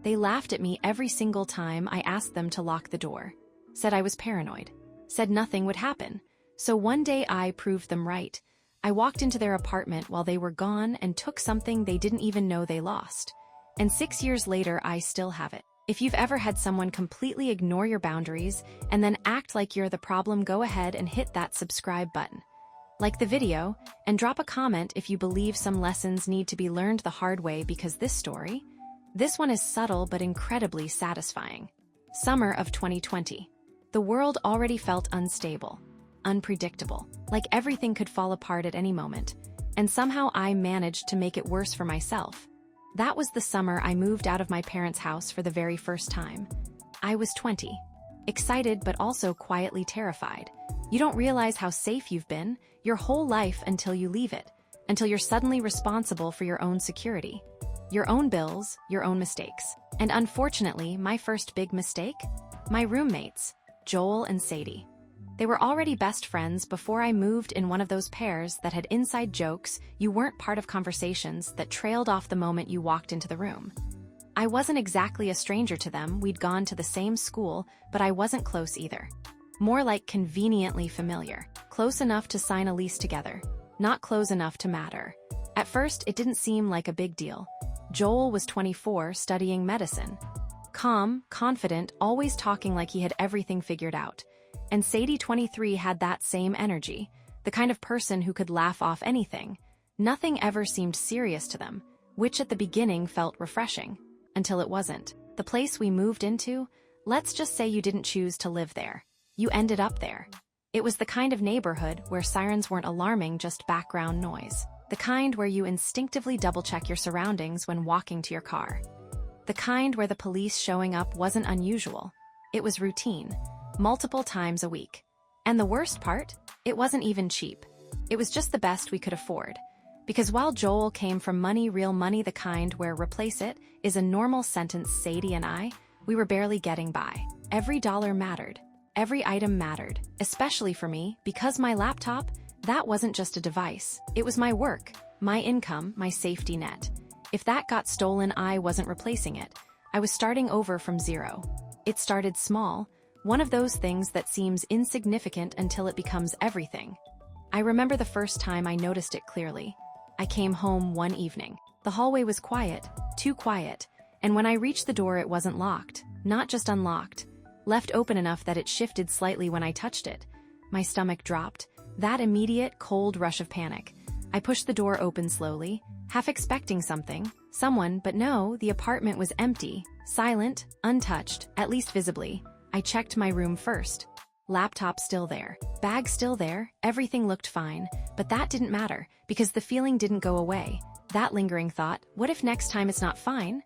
They laughed at me every single time I asked them to lock the door. Said I was paranoid. Said nothing would happen. So one day I proved them right. I walked into their apartment while they were gone and took something they didn't even know they lost. And 6 years later, I still have it. If you've ever had someone completely ignore your boundaries and then act like you're the problem, go ahead and hit that subscribe button. Like the video, and drop a comment if you believe some lessons need to be learned the hard way, because this one is subtle but incredibly satisfying. Summer of 2020. The world already felt unstable, unpredictable, like everything could fall apart at any moment, and somehow I managed to make it worse for myself. That was the summer I moved out of my parents' house for the very first time. I was 20. Excited but also quietly terrified. You don't realize how safe you've been your whole life until you leave it, until you're suddenly responsible for your own security, your own bills, your own mistakes. And unfortunately, my first big mistake? My roommates, Joel and Sadie. They were already best friends before I moved, in one of those pairs that had inside jokes you weren't part of, conversations that trailed off the moment you walked into the room. I wasn't exactly a stranger to them, we'd gone to the same school, but I wasn't close either. More like conveniently familiar. Close enough to sign a lease together, not close enough to matter. At first, it didn't seem like a big deal. Joel was 24, studying medicine. Calm, confident, always talking like he had everything figured out. And Sadie, 23, had that same energy, the kind of person who could laugh off anything. Nothing ever seemed serious to them, which at the beginning felt refreshing, until it wasn't. The place we moved into, let's just say you didn't choose to live there. You ended up there. It was the kind of neighborhood where sirens weren't alarming, just background noise. The kind where you instinctively double-check your surroundings when walking to your car. The kind where the police showing up wasn't unusual. It was routine. Multiple times a week. And the worst part? It wasn't even cheap. It was just the best we could afford. Because while Joel came from money, real money, the kind where replace it is a normal sentence, Sadie and I, we were barely getting by. Every dollar mattered. Every item mattered. Especially for me, because my laptop, that wasn't just a device. It was my work, my income, my safety net. If that got stolen, I wasn't replacing it. I was starting over from zero. It started small. One of those things that seems insignificant until it becomes everything. I remember the first time I noticed it clearly. I came home one evening. The hallway was quiet, too quiet, and when I reached the door it wasn't locked, not just unlocked, left open enough that it shifted slightly when I touched it. My stomach dropped, that immediate, cold rush of panic. I pushed the door open slowly, half expecting someone, but no, the apartment was empty, silent, untouched, at least visibly. I checked my room first. Laptop still there, bag still there, everything looked fine, but that didn't matter, because the feeling didn't go away. That lingering thought, what if next time it's not fine?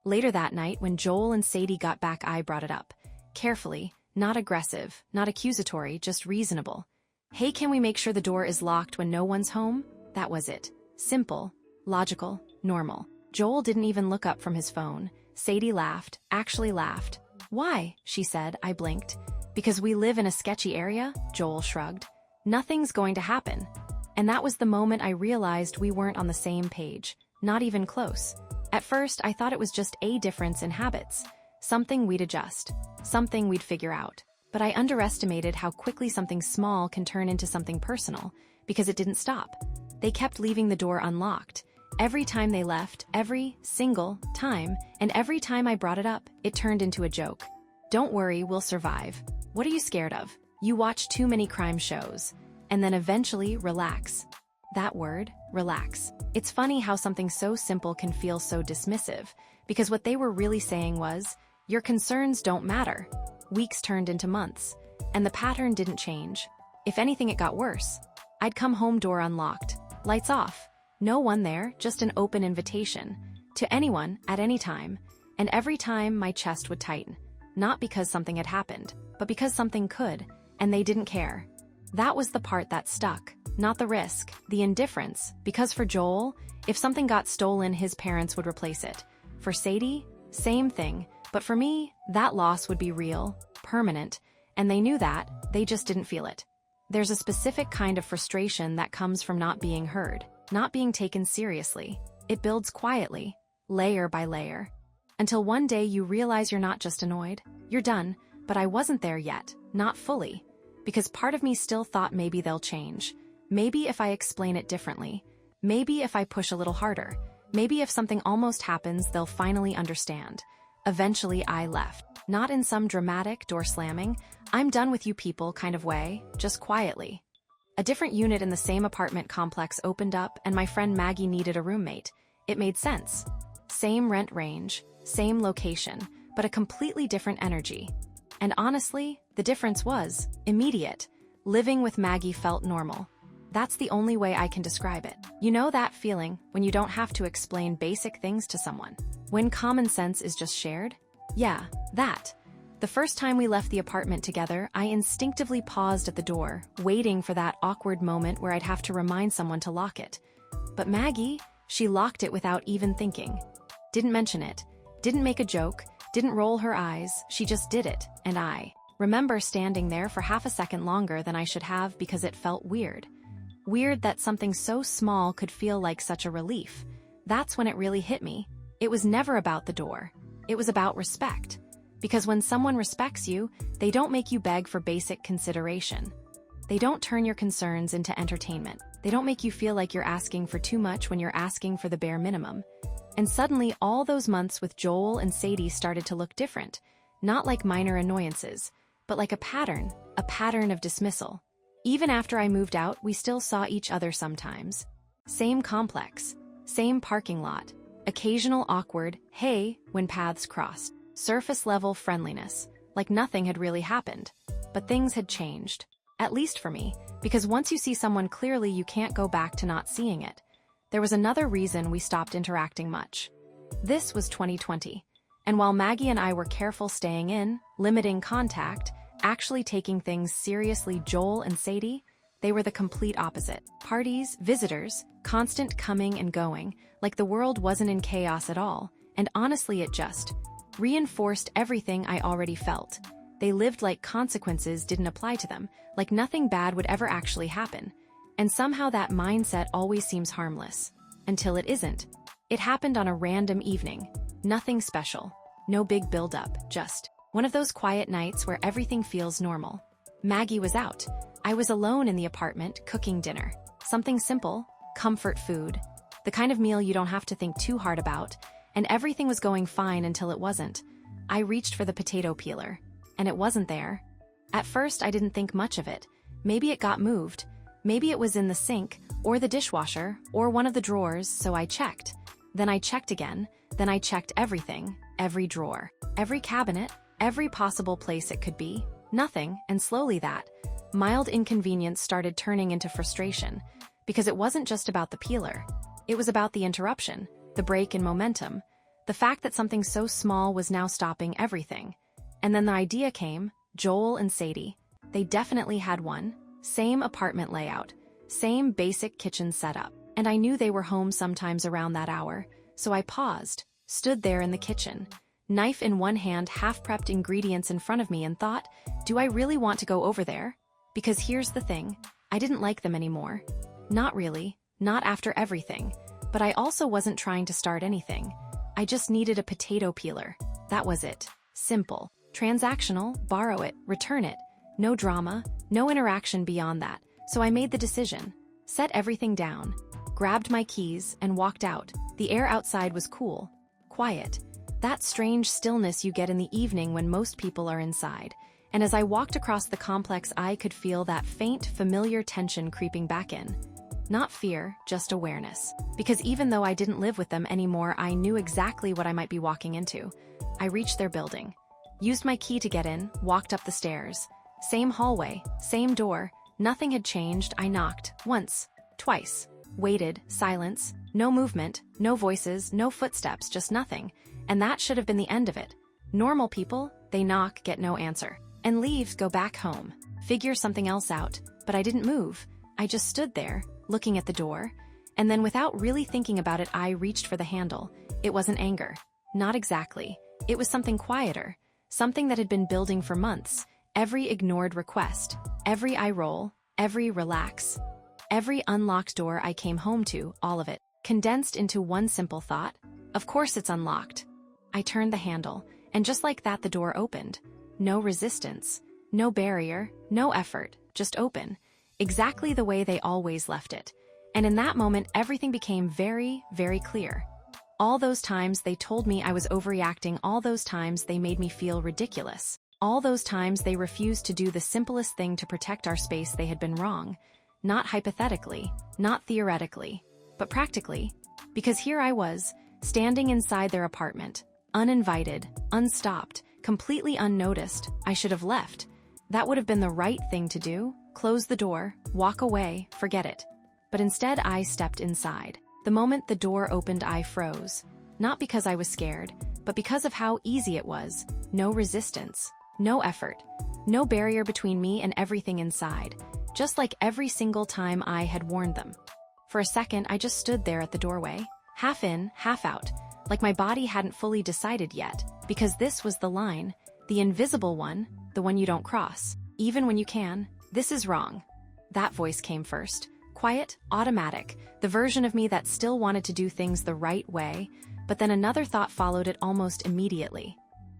Later that night, when Joel and Sadie got back, I brought it up. Carefully, not aggressive, not accusatory, just reasonable. Hey, can we make sure the door is locked when no one's home? That was it. Simple, logical, normal. Joel didn't even look up from his phone. Sadie laughed, actually laughed. Why? She said. I blinked. Because we live in a sketchy area? Joel shrugged. Nothing's going to happen. And that was the moment I realized we weren't on the same page. Not even close. At first, I thought it was just a difference in habits. Something we'd adjust. Something we'd figure out. But I underestimated how quickly something small can turn into something personal, because it didn't stop. They kept leaving the door unlocked. Every time they left, every single time, and every time I brought it up, it turned into a joke. Don't worry, we'll survive. What are you scared of? You watch too many crime shows. And then eventually, relax. That word, relax. It's funny how something so simple can feel so dismissive, because what they were really saying was, your concerns don't matter. Weeks turned into months, and the pattern didn't change. If anything, it got worse. I'd come home, door unlocked, lights off. No one there, just an open invitation. To anyone, at any time. And every time, my chest would tighten. Not because something had happened, but because something could, and they didn't care. That was the part that stuck. Not the risk, the indifference. Because for Joel, if something got stolen, his parents would replace it. For Sadie, same thing. But for me, that loss would be real, permanent, and they knew that, they just didn't feel it. There's a specific kind of frustration that comes from not being heard, not being taken seriously. It builds quietly, layer by layer. Until one day you realize you're not just annoyed, you're done, but I wasn't there yet, not fully. Because part of me still thought maybe they'll change. Maybe if I explain it differently. Maybe if I push a little harder. Maybe if something almost happens, they'll finally understand. Eventually I left. Not in some dramatic door slamming, I'm done with you people kind of way, just quietly. A different unit in the same apartment complex opened up and my friend Maggie needed a roommate. It made sense. Same rent range, same location, but a completely different energy. And honestly, the difference was immediate. Living with Maggie felt normal. That's the only way I can describe it. You know that feeling when you don't have to explain basic things to someone? When common sense is just shared? Yeah, that. The first time we left the apartment together, I instinctively paused at the door, waiting for that awkward moment where I'd have to remind someone to lock it. But Maggie, she locked it without even thinking. Didn't mention it, didn't make a joke, didn't roll her eyes, she just did it, and I remember standing there for half a second longer than I should have because it felt weird. Weird that something so small could feel like such a relief. That's when it really hit me. It was never about the door. It was about respect. Because when someone respects you, they don't make you beg for basic consideration. They don't turn your concerns into entertainment. They don't make you feel like you're asking for too much when you're asking for the bare minimum. And suddenly, all those months with Joel and Sadie started to look different. Not like minor annoyances, but like a pattern of dismissal. Even after I moved out, we still saw each other sometimes. Same complex, same parking lot, occasional awkward, hey, when paths crossed. Surface-level friendliness, like nothing had really happened. But things had changed. At least for me, because once you see someone clearly, you can't go back to not seeing it. There was another reason we stopped interacting much. This was 2020, and while Maggie and I were careful staying in, limiting contact, actually taking things seriously, Joel and Sadie, they were the complete opposite. Parties, visitors, constant coming and going, like the world wasn't in chaos at all, and honestly it just reinforced everything I already felt. They lived like consequences didn't apply to them, like nothing bad would ever actually happen. And somehow that mindset always seems harmless. Until it isn't. It happened on a random evening. Nothing special. No big build-up, just one of those quiet nights where everything feels normal. Maggie was out. I was alone in the apartment, cooking dinner. Something simple, comfort food. The kind of meal you don't have to think too hard about. And everything was going fine until it wasn't. I reached for the potato peeler. And it wasn't there. At first, I didn't think much of it. Maybe it got moved. Maybe it was in the sink, or the dishwasher, or one of the drawers, so I checked. Then I checked again. Then I checked everything, every drawer, every cabinet, every possible place it could be. Nothing, and slowly that mild inconvenience started turning into frustration. Because it wasn't just about the peeler. It was about the interruption. The break in momentum, the fact that something so small was now stopping everything. And then the idea came, Joel and Sadie. They definitely had one, same apartment layout, same basic kitchen setup. And I knew they were home sometimes around that hour, so I paused, stood there in the kitchen, knife in one hand, half-prepped ingredients in front of me, and thought, do I really want to go over there? Because here's the thing, I didn't like them anymore. Not really, not after everything. But I also wasn't trying to start anything. I just needed a potato peeler. That was it. Simple. Transactional, borrow it, return it. No drama, no interaction beyond that. So I made the decision. Set everything down. Grabbed my keys and walked out. The air outside was cool. Quiet. That strange stillness you get in the evening when most people are inside. And as I walked across the complex, I could feel that faint, familiar tension creeping back in. Not fear, just awareness. Because even though I didn't live with them anymore, I knew exactly what I might be walking into. I reached their building. Used my key to get in, walked up the stairs. Same hallway, same door. Nothing had changed. I knocked. Once. Twice. Waited. Silence. No movement. No voices. No footsteps. Just nothing. And that should have been the end of it. Normal people, they knock, get no answer. And leave, go back home. Figure something else out. But I didn't move. I just stood there, looking at the door, and then without really thinking about it, I reached for the handle. It wasn't anger. Not exactly. It was something quieter, something that had been building for months. Every ignored request, every eye roll, every relax, every unlocked door I came home to, all of it, condensed into one simple thought. Of course it's unlocked. I turned the handle, and just like that the door opened. No resistance, no barrier, no effort, just open. Exactly the way they always left it. And in that moment, everything became very, very clear. All those times they told me I was overreacting, all those times they made me feel ridiculous. All those times they refused to do the simplest thing to protect our space, they had been wrong. Not hypothetically, not theoretically, but practically. Because here I was, standing inside their apartment, uninvited, unstopped, completely unnoticed. I should have left. That would have been the right thing to do. Close the door, walk away, forget it. But instead I stepped inside. The moment the door opened, I froze. Not because I was scared, but because of how easy it was. No resistance, no effort, no barrier between me and everything inside. Just like every single time I had warned them. For a second, I just stood there at the doorway, half in, half out, like my body hadn't fully decided yet, because this was the line, the invisible one, the one you don't cross. Even when you can, this is wrong. That voice came first. Quiet, automatic, the version of me that still wanted to do things the right way, but then another thought followed it almost immediately.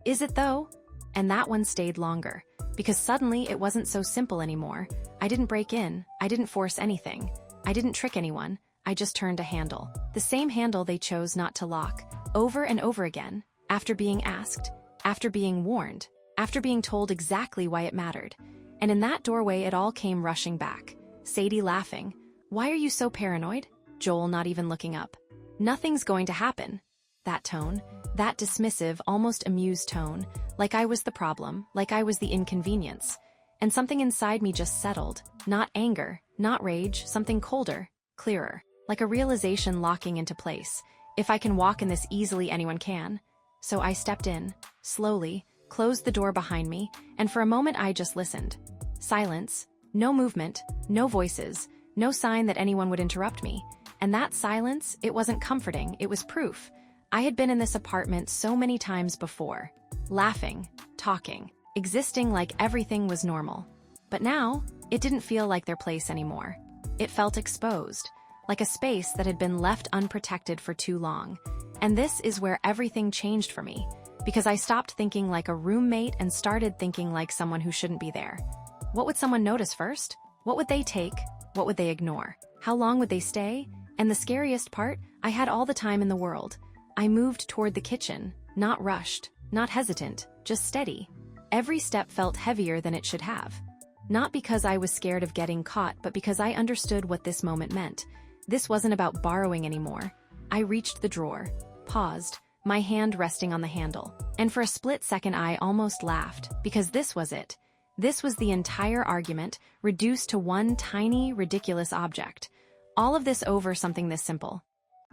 Is it though? And that one stayed longer, because suddenly it wasn't so simple anymore. I didn't break in, I didn't force anything, I didn't trick anyone, I just turned a handle. The same handle they chose not to lock, over and over again, after being asked, after being warned, after being told exactly why it mattered. And in that doorway it all came rushing back. Sadie laughing. Why are you so paranoid? Joel not even looking up. Nothing's going to happen. That tone, that dismissive, almost amused tone, like I was the problem, like I was the inconvenience. And something inside me just settled. Not anger, not rage, something colder, clearer, like a realization locking into place. If I can walk in this easily, anyone can. So I stepped in, slowly, closed the door behind me, and for a moment I just listened. Silence, no movement, no voices, no sign that anyone would interrupt me. And that silence, it wasn't comforting, it was proof. I had been in this apartment so many times before, laughing, talking, existing like everything was normal. But now, it didn't feel like their place anymore. It felt exposed, like a space that had been left unprotected for too long. And this is where everything changed for me, because I stopped thinking like a roommate and started thinking like someone who shouldn't be there. What would someone notice first? What would they take? What would they ignore? How long would they stay? And the scariest part, I had all the time in the world. I moved toward the kitchen, not rushed, not hesitant, just steady. Every step felt heavier than it should have. Not because I was scared of getting caught, but because I understood what this moment meant. This wasn't about borrowing anymore. I reached the drawer, paused, my hand resting on the handle. And for a split second I almost laughed, because this was it. This was the entire argument, reduced to one tiny, ridiculous object. All of this over something this simple.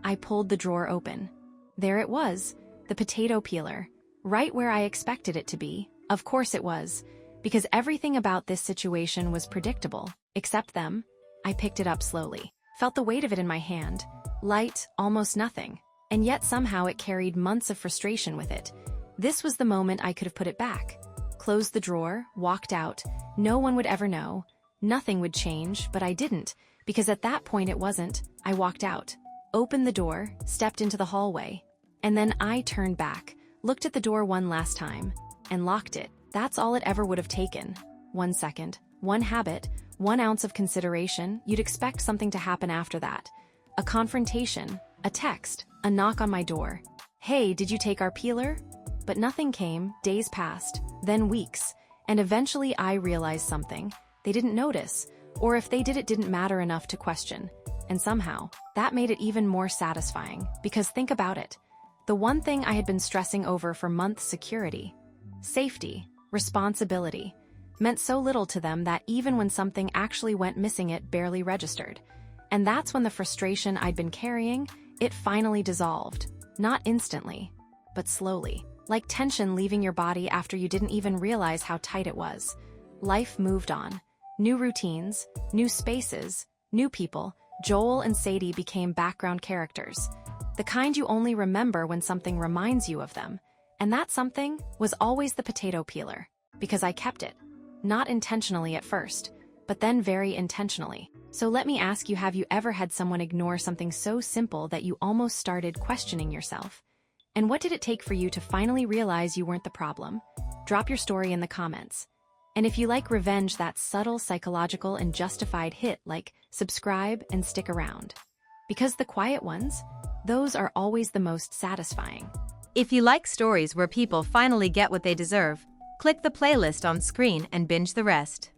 I pulled the drawer open. There it was, the potato peeler, right where I expected it to be. Of course it was, because everything about this situation was predictable, except them. I picked it up slowly, felt the weight of it in my hand, light, almost nothing, and yet somehow it carried months of frustration with it. This was the moment I could have put it back. Closed the drawer, walked out. No one would ever know. Nothing would change, but I didn't, because at that point it wasn't. I walked out, opened the door, stepped into the hallway, and then I turned back, looked at the door one last time, and locked it. That's all it ever would have taken. 1 second, one habit, 1 ounce of consideration. You'd expect something to happen after that. A confrontation, a text, a knock on my door. Hey, did you take our peeler? But nothing came. Days passed, then weeks, and eventually I realized something. They didn't notice, or if they did, it didn't matter enough to question. And somehow, that made it even more satisfying, because think about it. The one thing I had been stressing over for months, security, safety, responsibility, meant so little to them that even when something actually went missing it barely registered. And that's when the frustration I'd been carrying, it finally dissolved. Not instantly, but slowly. Like tension leaving your body after you didn't even realize how tight it was. Life moved on. New routines, new spaces, new people. Joel and Sadie became background characters. The kind you only remember when something reminds you of them. And that something was always the potato peeler. Because I kept it. Not intentionally at first, but then very intentionally. So let me ask you, have you ever had someone ignore something so simple that you almost started questioning yourself? And what did it take for you to finally realize you weren't the problem? Drop your story in the comments. And if you like revenge, that subtle, psychological, and justified hit, like, subscribe and stick around. Because the quiet ones, those are always the most satisfying. If you like stories where people finally get what they deserve, click the playlist on screen and binge the rest.